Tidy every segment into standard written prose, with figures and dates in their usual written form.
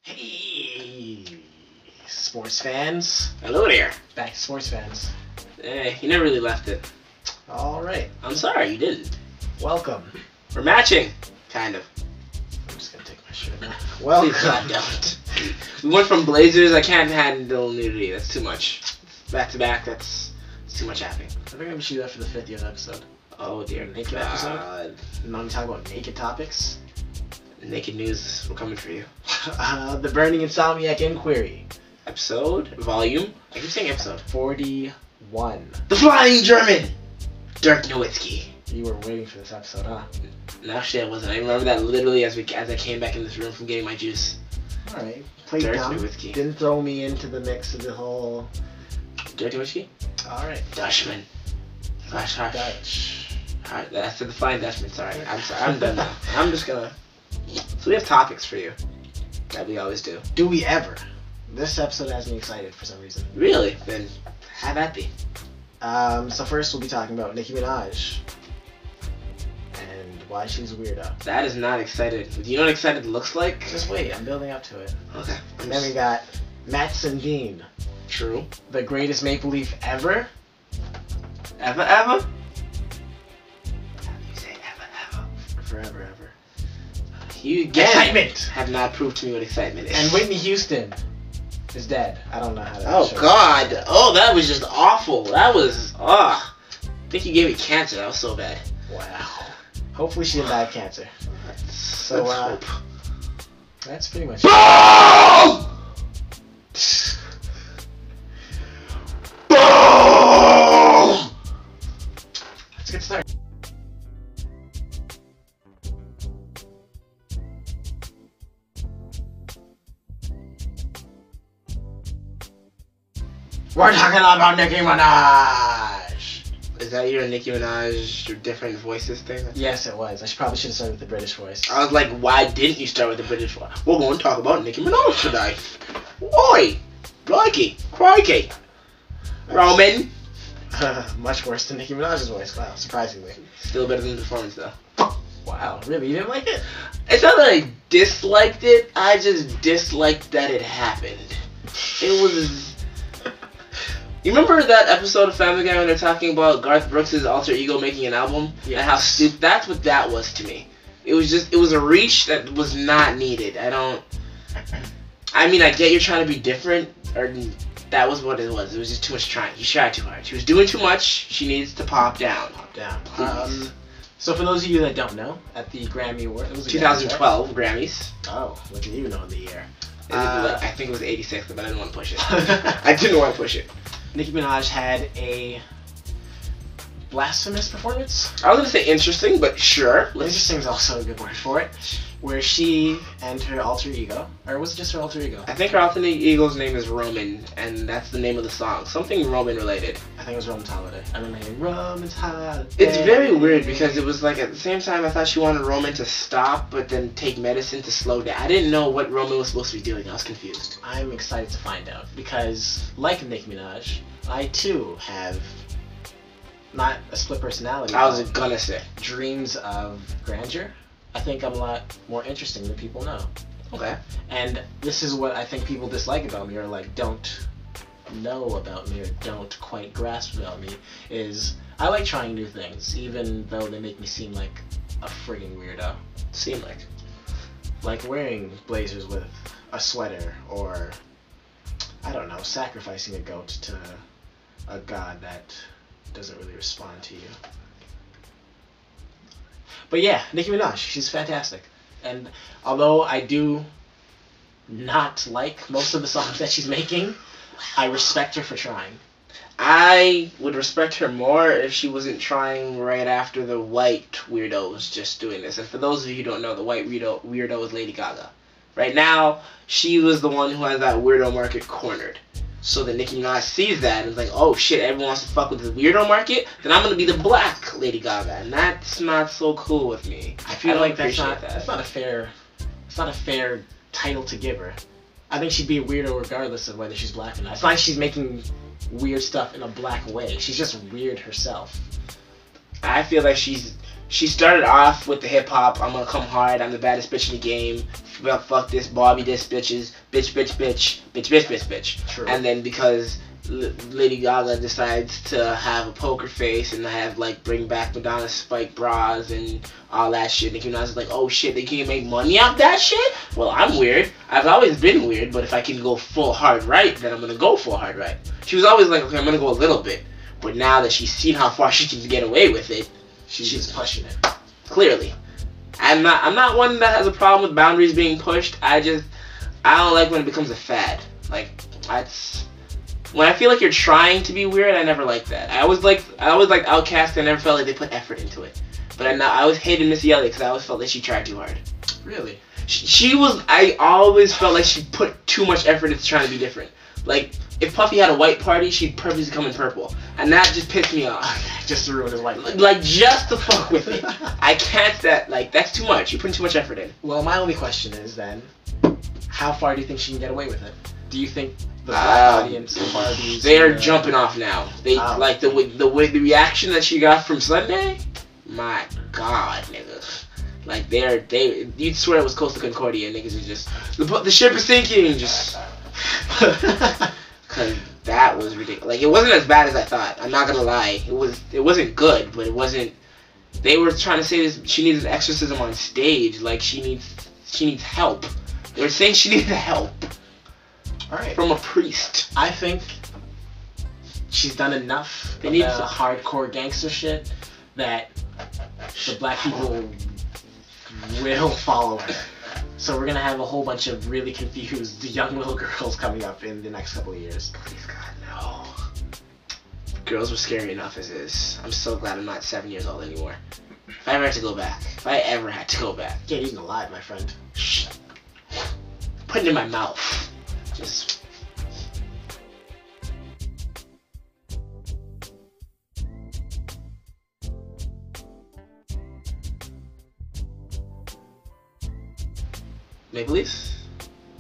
Hey, sports fans. Hello there. Back to sports fans. You never really left it. Alright. I'm sorry, you didn't. Welcome. We're matching. Kind of. I'm just gonna take my shirt off. Please Welcome. God, don't. We went from Blazers, I can't handle nudity. That's too much. Back to back, that's too much happening. I think we should do that for the 50th episode. Oh dear. Naked episode? And I'm talking about naked topics. Naked news, we're coming for you. The Burning Insomniac Inquiry. Episode? Volume? I keep saying episode. 41. The Flying German! Dirk Nowitzki. You were waiting for this episode, huh? No, actually I wasn't. I remember that literally as I came back in this room from getting my juice. Alright. Played Dirk dumb. Nowitzki. Didn't throw me into the mix of the whole... Dirk Nowitzki? Alright. Dutchman. Hush, hush. Dutch. Alright, that's the Flying Dutchman. Sorry. I'm done now. I'm just gonna... So we have topics for you. That we always do. Do we ever? This episode has me excited for some reason. Really? Then have that be. So first we'll be talking about Nicki Minaj. And why she's a weirdo. That is not excited. Do you know what excited looks like? Just wait, I'm building up to it. Okay. And then we got Matt Sundin. True. The greatest Maple Leaf ever. Ever? How do you say ever? Forever, ever. You again Excitement! have not proved to me what excitement is. And Whitney Houston is dead. I don't know how to Oh show God! Oh, that was just awful. That was I think you gave me cancer. That was so bad. Wow. Hopefully she didn't die of cancer. So, let's hope. That's pretty much Boom! Boom! Let's get started. We're talking about Nicki Minaj! Is that your Nicki Minaj, your different voices thing? Yes, it was. Probably should have started with the British voice. I was like, why didn't you start with the British one? We're going to talk about Nicki Minaj today. Oi! Crikey! Crikey! Roman! Much worse than Nicki Minaj's voice. Wow, surprisingly. Still better than the performance, though. Wow, really? You didn't like it? It's not that I disliked it, I just disliked that it happened. It was... You remember that episode of Family Guy when they're talking about Garth Brooks' alter ego making an album? Yes. And how stupid... That's what that was to me. It was a reach that was not needed. I mean, I get you're trying to be different, or that was what it was. It was just too much trying. You tried too hard. She was doing too much. She needs to pop down. Pop down. Please. So for those of you that don't know, at the Grammy Award, it was a 2012 Grammys. Oh, look at you know the year. I think it was 86, but I didn't want to push it. I didn't want to push it. Nicki Minaj had a blasphemous performance. I was going to say interesting, but sure. Interesting is also a good word for it. Where she and her alter ego, or was it just her alter ego? I think her alter ego's name is Roman, and that's the name of the song. Something Roman related. I think it was Roman's Holiday. I remember hearing Roman's Holiday. It's very weird because it was like at the same time I thought she wanted Roman to stop, but then take medicine to slow down. I didn't know what Roman was supposed to be doing. I was confused. I'm excited to find out because, like Nicki Minaj, I too have not a split personality. I was gonna say. Dreams of grandeur. I think I'm a lot more interesting than people know. Okay. And this is what I think people dislike about me, or like don't know about me, or don't quite grasp about me, is I like trying new things, even though they make me seem like a friggin' weirdo. Seem like. Like wearing blazers with a sweater, or I don't know, sacrificing a goat to a god that doesn't really respond to you. But yeah, Nicki Minaj, she's fantastic. And although I do not like most of the songs that she's making, I respect her for trying. I would respect her more if she wasn't trying right after the white weirdo was just doing this. And for those of you who don't know, the white weirdo is Lady Gaga. Right now, she was the one who has that weirdo market cornered. So that Nicki Minaj sees that and is like, oh shit, everyone wants to fuck with the weirdo market, then I'm gonna be the black Lady Gaga, and that's not so cool with me. I feel like that's not a fair title to give her. I think she'd be a weirdo regardless of whether she's black or not. It's not like she's making weird stuff in a black way. She's just weird herself. I feel like she started off with the hip hop. I'm gonna come hard. I'm the baddest bitch in the game. Fuck this, Bobby, this bitches, bitch. True. And then because Lady Gaga decides to have a poker face and have like bring back Madonna's spike bras and all that shit, Nicki Minaj is like, oh shit, they can't make money off that shit? Well, I'm weird. I've always been weird, but if I can go full hard right, then I'm gonna go full hard right. She was always like, okay, I'm gonna go a little bit. But now that she's seen how far she can get away with it, she's just pushing it. Clearly. I'm not one that has a problem with boundaries being pushed. I don't like when it becomes a fad. Like, when I feel like you're trying to be weird, I never liked that. I always liked Outkast. I never felt like they put effort into it. But I always hated Missy Elliott because I always felt like she tried too hard. Really? I always felt like she put too much effort into trying to be different. Like, if Puffy had a white party, she'd purposely come in purple. And that just pissed me off. Just to ruin his white party. Like, just to fuck with it. I can't, that's too much. You're putting too much effort in. Well, my only question is then, how far do you think she can get away with it? Do you think the black audience, the Barbies... They are jumping off now. The reaction that she got from Sunday, my God, nigga. Like, you'd swear it was Coastal Concordia, niggas is just, the ship is sinking, just... Cause that was ridiculous. Like, it wasn't as bad as I thought. I'm not gonna lie. It wasn't good, but it wasn't. They were trying to say this. She needs an exorcism on stage. Like, she needs help. They were saying she needed help. All right. From a priest. I think she's done enough of the hardcore gangster shit that the black people will follow her. So we're gonna have a whole bunch of really confused young little girls coming up in the next couple of years. Please God, no. Girls were scary enough as is. I'm so glad I'm not 7 years old anymore. If I ever had to go back. Get eaten alive, my friend. Shh. Put it in my mouth. Just... Maple Leafs?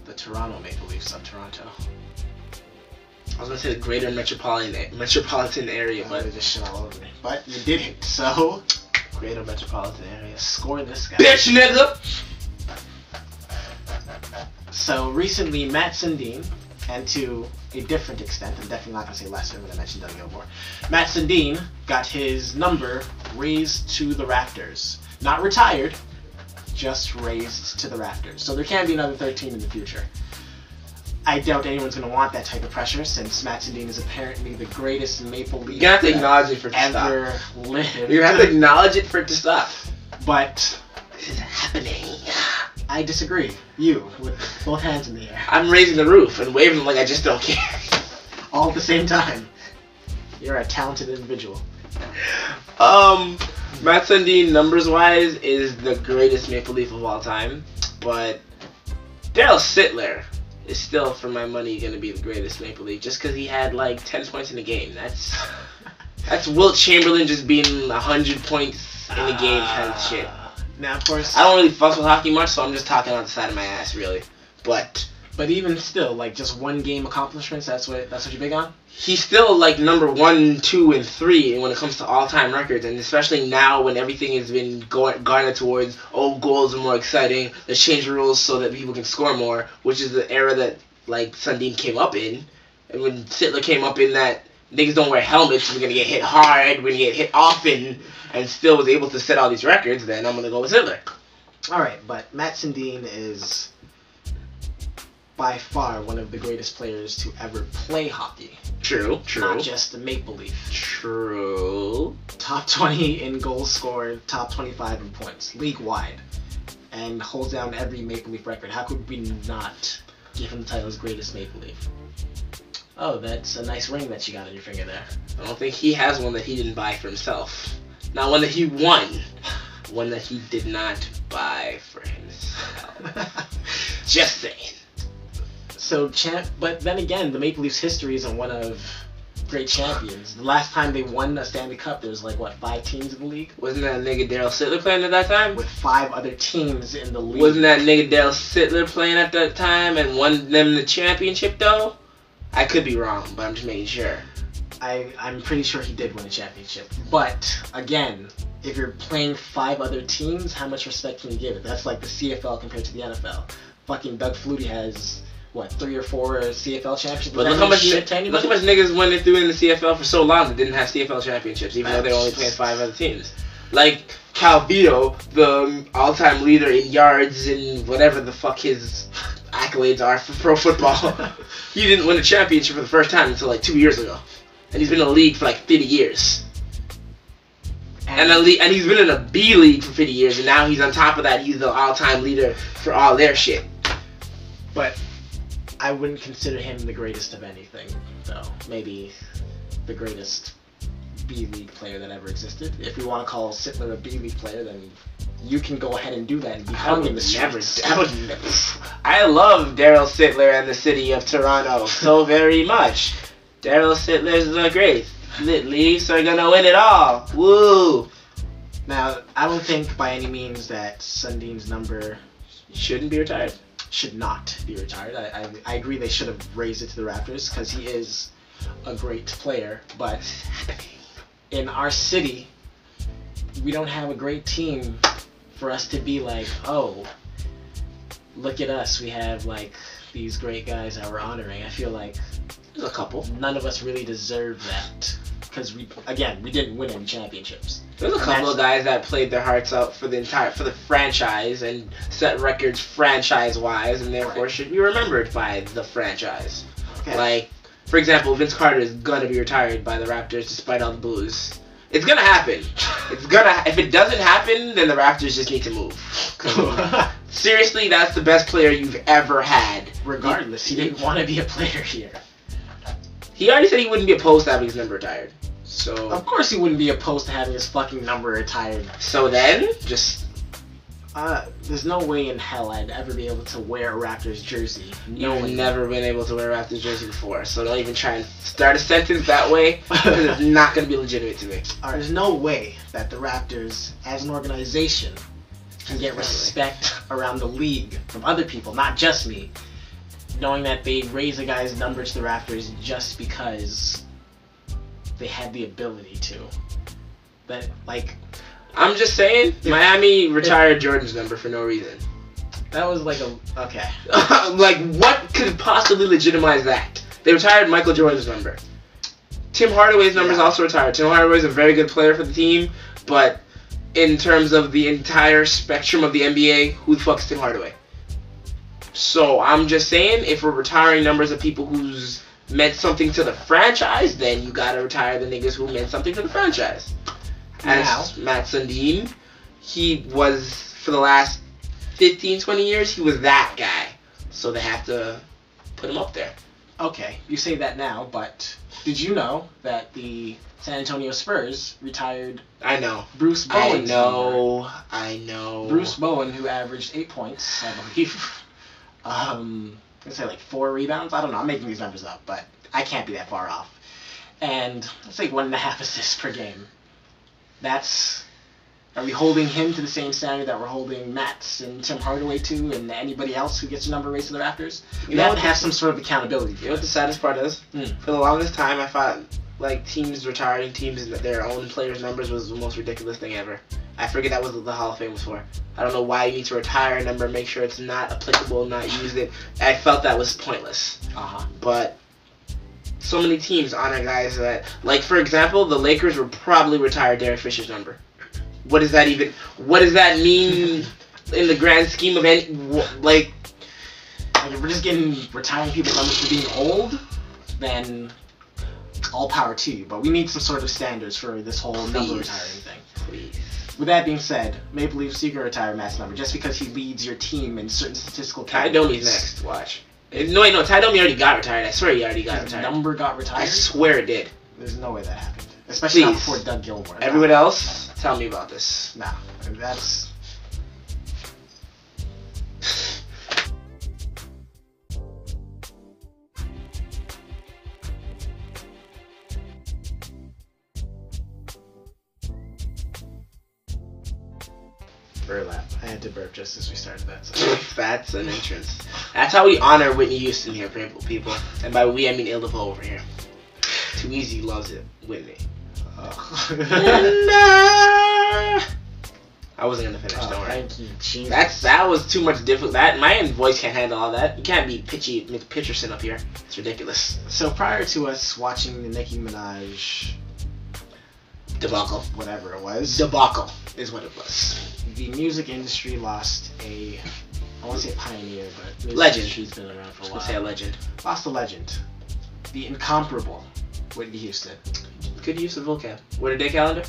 The Toronto Maple Leafs of Toronto. I was gonna say the greater metropolitan area, but they just shit all over me. But you did it, so greater metropolitan area. Score this guy. Bitch, nigga. So recently, Matt Sundin, and to a different extent, I'm definitely not gonna say lesser when I mentioned Doug Gilmore. Matt Sundin got his number raised to the Raptors. Not retired. Just raised to the rafters. So there can be another 13 in the future. I doubt anyone's going to want that type of pressure since Matt Sundin is apparently the greatest Maple Leaf you have to acknowledge it for it to ever stop. lived. You have to acknowledge it for it to stop. But this is happening. I disagree. You, with both hands in the air. I'm raising the roof and waving them like I just don't care. All at the same time. You're a talented individual. Matt Sundin, numbers-wise, is the greatest Maple Leaf of all time, but Daryl Sittler is still, for my money, going to be the greatest Maple Leaf, just because he had, like, 10 points in a game. That's Wilt Chamberlain just being 100 points in a game kind of shit. Now, of course... I don't really fuck with hockey much, so I'm just talking on the side of my ass, really. But even still, like, just one game accomplishments, that's what you're big on? He's still, like, number 1, 2, and 3 when it comes to all-time records, and especially now when everything has been garnered towards, goals are more exciting, let's change the rules so that people can score more, which is the era that, like, Sundin came up in. And when Sittler came up in that niggas don't wear helmets, we're gonna get hit hard, we're gonna get hit often, and still was able to set all these records, then I'm gonna go with Sittler. Alright, but Matt Sundin is by far one of the greatest players to ever play hockey. True. Not just a make-believe. True. Top 20 in goals scored, top 25 in points, league-wide, and holds down every Maple Leaf record. How could we not give him the title as greatest Maple Leaf? Oh, that's a nice ring that you got on your finger there. I don't think he has one that he didn't buy for himself. Not one that he won. One that he did not buy for himself. Just saying. So, but then again, the Maple Leafs' history isn't one of great champions. The last time they won a Stanley Cup, there was like, what, 5 teams in the league? Wasn't that nigga Daryl Sittler playing at that time? With 5 other teams in the league. Wasn't that nigga Daryl Sittler playing at that time and won them the championship, though? I could be wrong, but I'm just making sure. I'm pretty sure he did win a championship. But, again, if you're playing 5 other teams, how much respect can you give it? That's like the CFL compared to the NFL. Fucking Doug Flutie has, what, 3 or 4 CFL championships? But look how much niggas went through in the CFL for so long that didn't have CFL championships, even though they were only playing 5 other teams. Like Cal Vito, the all-time leader in yards and whatever the fuck his accolades are for pro football. He didn't win a championship for the first time until like 2 years ago. And he's been in the league for like 50 years. And he's been in a B league for 50 years, and now he's on top of that, he's the all-time leader for all their shit. But I wouldn't consider him the greatest of anything, though. Maybe the greatest B league player that ever existed. If we want to call Sittler a B league player, then you can go ahead and do that and be hung in the streets. I love Daryl Sittler and the city of Toronto so very much. Daryl Sittler's the great. Leafs are gonna win it all. Woo! Now, I don't think by any means that Sundin's number shouldn't be retired. Should not be retired. I agree they should have raised it to the Raptors because he is a great player. But in our city, we don't have a great team for us to be like, oh, look at us. We have like these great guys that we're honoring. I feel like there's a couple. None of us really deserve that because we didn't win any championships. There's a couple of guys that played their hearts out for the franchise and set records franchise-wise, and therefore should be remembered by the franchise. Okay. Like, for example, Vince Carter is gonna be retired by the Raptors despite all the boos. It's gonna happen. If it doesn't happen, then the Raptors just need to move. Seriously, that's the best player you've ever had. Regardless, he didn't want to be a player here. He already said he wouldn't be opposed to having his number retired. So of course he wouldn't be opposed to having his fucking number retired. So then, just there's no way in hell I'd ever be able to wear a Raptors jersey. You've never been able to wear a Raptors jersey before, so don't even try and start a sentence that way, because it's not going to be legitimate to me. There's no way that the Raptors, as an organization, can get respect around the league from other people, not just me, knowing that they raise a guy's number to the Raptors just because they had the ability to. But, like, I'm just saying, Miami retired Jordan's number for no reason. That was like okay. Like, what could possibly legitimize that? They retired Michael Jordan's number. Tim Hardaway's number is also retired. Tim Hardaway's a very good player for the team, but in terms of the entire spectrum of the NBA, who the fuck is Tim Hardaway? So I'm just saying, if we're retiring numbers of people who's meant something to the franchise, then you gotta retire the niggas who meant something to the franchise. As Matt Sundin, he was, for the last 15, 20 years, he was that guy. So they have to put him up there. Okay, you say that now, but did you know that the San Antonio Spurs retired Bruce Bowen's number? I know. Bruce Bowen, who averaged 8 points, I believe. I'm gonna say like 4 rebounds. I don't know. I'm making these numbers up, but I can't be that far off. And let's say 1.5 assists per game. Are we holding him to the same standard that we're holding Matt's and Tim Hardaway to, and anybody else who gets a number raised to the Raptors? You have to have some sort of accountability. You know what the saddest part is? For the longest time, I thought like teams retiring teams and their own players' numbers was the most ridiculous thing ever. I forget that was what the Hall of Fame was for. I don't know why you need to retire a number, make sure it's not applicable, not use it. I felt that was pointless. But So many teams honor guys that, like, for example, the Lakers would probably retire Derek Fisher's number. What does that mean in the grand scheme of any, like, if we're just retiring people numbers for being old, then all power to you. But we need some sort of standards for this whole number retiring thing. Please. With that being said, Maple Leafs, you can retire Matt's number just because he leads your team in certain statistical Ty categories. Domi's next. Watch. No, wait, no. Ty Domi already got retired. I swear he already got His retired. number got retired? I swear it did. There's no way that happened. Especially not Please. before Doug Gilmour. Everyone else, tell me about this. Nah, that's... Burlap. I had to burp just as we started that. So. That's an entrance. That's how we honor Whitney Houston here, people. And by we, I mean Illivo over here. Too Easy loves it, Whitney. I wasn't gonna finish. Don't worry. Thank you, Jesus. That was too much difficult. That my voice can't handle all that. You can't be pitchy Pitcherson up here. It's ridiculous. So prior to us watching the Nicki Minaj debacle, whatever it was, debacle is what it was. The music industry lost I won't say pioneer, but the music Legend. industry's been around for a while. Let's say a legend. Lost a legend. The incomparable Whitney Houston. Good use of vocab. Word of day calendar?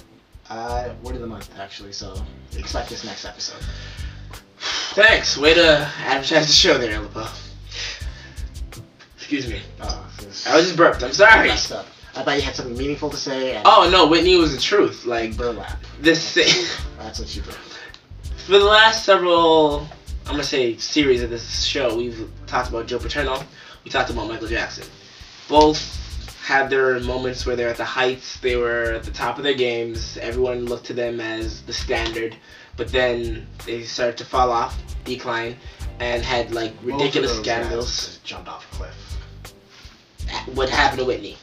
Word of the month, actually, so expect this next episode. Thanks. Way to advertise the show there, Illipo. Excuse me. I was just burped. I'm sorry. Messed up. I thought you had something meaningful to say. And Oh, no. Whitney was the truth. Like, burlap. this thing. That's what you wrote. For the last several, I'm going to say, series of this show, we've talked about Joe Paterno. We talked about Michael Jackson. Both had their moments where they're at the heights. They were at the top of their games. Everyone looked to them as the standard. But then they started to fall off, decline, and had, like, ridiculous Both of those scandals. guys jumped off a cliff. What happened to Whitney?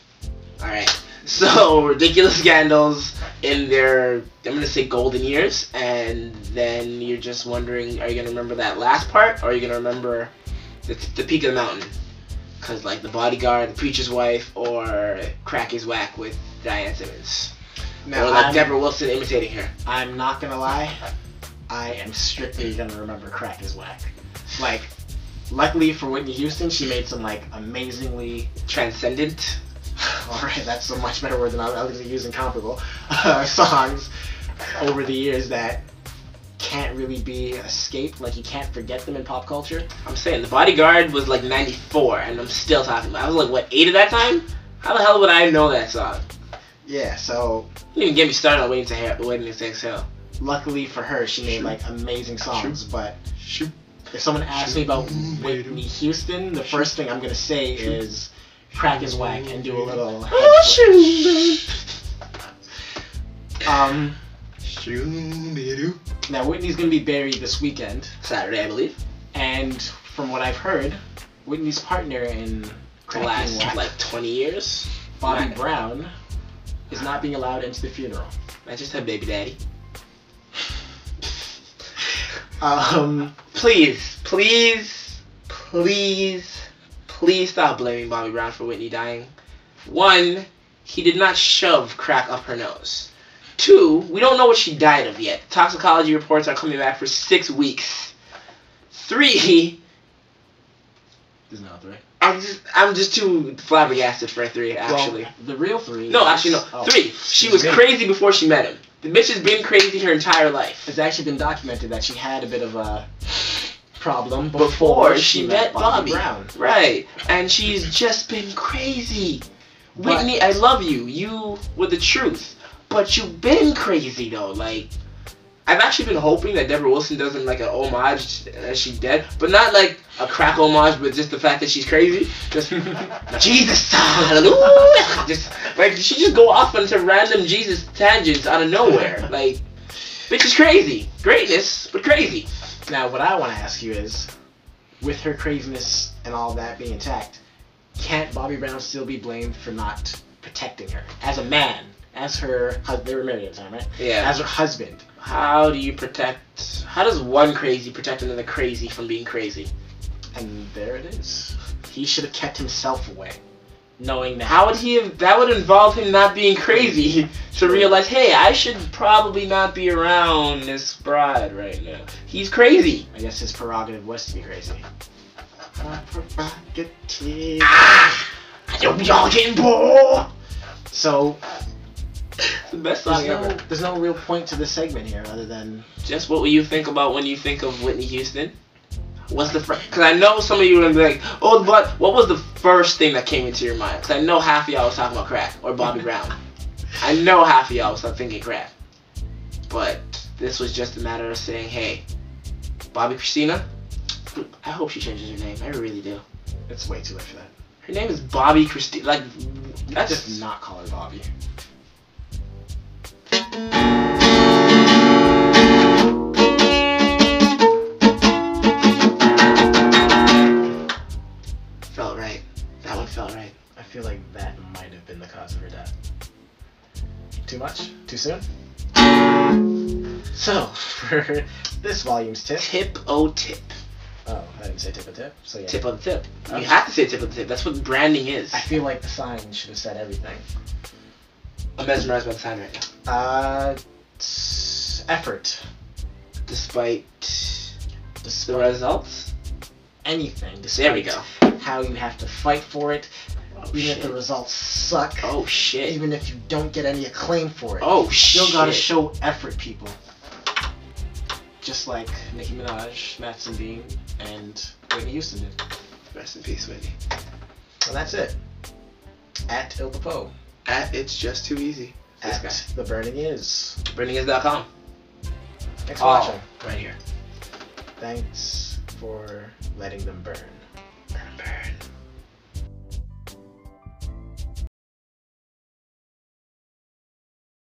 Alright. So, ridiculous scandals in their, I'm going to say, golden years. And then you're just wondering, are you going to remember that last part? Or are you going to remember the peak of the mountain? Because, like, The Bodyguard, The Preacher's Wife, or Crack is Whack with Diane Simmons. Now, Or, like, Deborah Wilson imitating her. I'm not gonna lie, I am strictly gonna remember Crack is Whack. Like, luckily for Whitney Houston, she made some, like, amazingly... Transcendent. Alright, that's a much better word than I was gonna use in comparable songs over the years that can't really be escaped. Like, you can't forget them in pop culture. I'm saying, The Bodyguard was, like, 94, and I'm still talking about it. I was, like, what, 8 at that time? How the hell would I know that song? Yeah, so... You didn't even get me started on Waiting to Exhale. Luckily for her, she made, like, amazing songs, but... If someone asks me about Whitney Houston, the first thing I'm gonna say is Crack is Whack and do a little Now Whitney's gonna be buried this weekend. Saturday, I believe. And from what I've heard, Whitney's partner in Crack Last, is Whack, like, 20 years. Bobby Brown, is not being allowed into the funeral. I just had baby daddy. Please stop blaming Bobby Brown for Whitney dying. 1, he did not shove crack up her nose. 2, we don't know what she died of yet. Toxicology reports are coming back for 6 weeks. 3, There's no 3. I'm just too flabbergasted for a 3, actually. Well, the real 3. No, actually, no. Oh. 3. She was crazy before she met him. The bitch has been crazy her entire life. It's actually been documented that she had a bit of a problem Before she met Bobby. Brown. Right. And she's just been crazy. Whitney, I love you. You were the truth. But you've been crazy, though. Like, I've actually been hoping that Deborah Wilson does an homage as she's dead. But not like a crack homage, but just the fact that she's crazy. Just, Jesus, hallelujah. Just, like, she just go off into random Jesus tangents out of nowhere. Like, bitch is crazy. Greatness, but crazy. Now, what I want to ask you is, with her craziness and all that being intact, can't Bobby Brown still be blamed for not protecting her? As a man, as her husband, they were married at the time, right? Yeah. As her husband. How does one crazy protect another crazy from being crazy? And there it is. He should have kept himself away. knowing that. How would he have? That would involve him not being crazy to realize, hey, I should probably not be around this bride right now. He's crazy. I guess his prerogative was to be crazy. Prerogative. I know y'all getting bored. So, It's the best song ever. there's no real point to this segment here other than Just what will you think about when you think of Whitney Houston? What's the first? Because I know some of you would be like, oh, but what was the first thing that came into your mind? Because I know half of y'all was talking about crack or Bobby Brown. I know half of y'all was thinking crack. But this was just a matter of saying, hey, Bobby Christina, I hope she changes her name. I really do. it's way too late for that. Her name is Bobby Christina. Like, that's Just not call her Bobby. felt right. That one felt right. I feel like that might have been the cause of her death. Too much? Too soon? So, for this volume's tip. Tip. Oh, I didn't say tip of tip. So yeah. Tip of the tip. Okay. You have to say tip of the tip. That's what branding is. I feel like the sign should have said everything. I'm mesmerized by the sign right now. Effort. Despite the results. Anything. There we go. How you have to fight for it. Oh, Even shit. if the results suck. Oh shit. Even if you don't get any acclaim for it. Oh you still gotta shit. show effort, people. Just like Nicki Minaj, Matt Sundin, and Whitney Houston did. Rest in peace, Whitney. And that's it. At Il Defoe. At It's Just Too Easy. This At guy. The Burning Is. BurningIs.com. Thanks for watching. Right here. Thanks for letting them burn.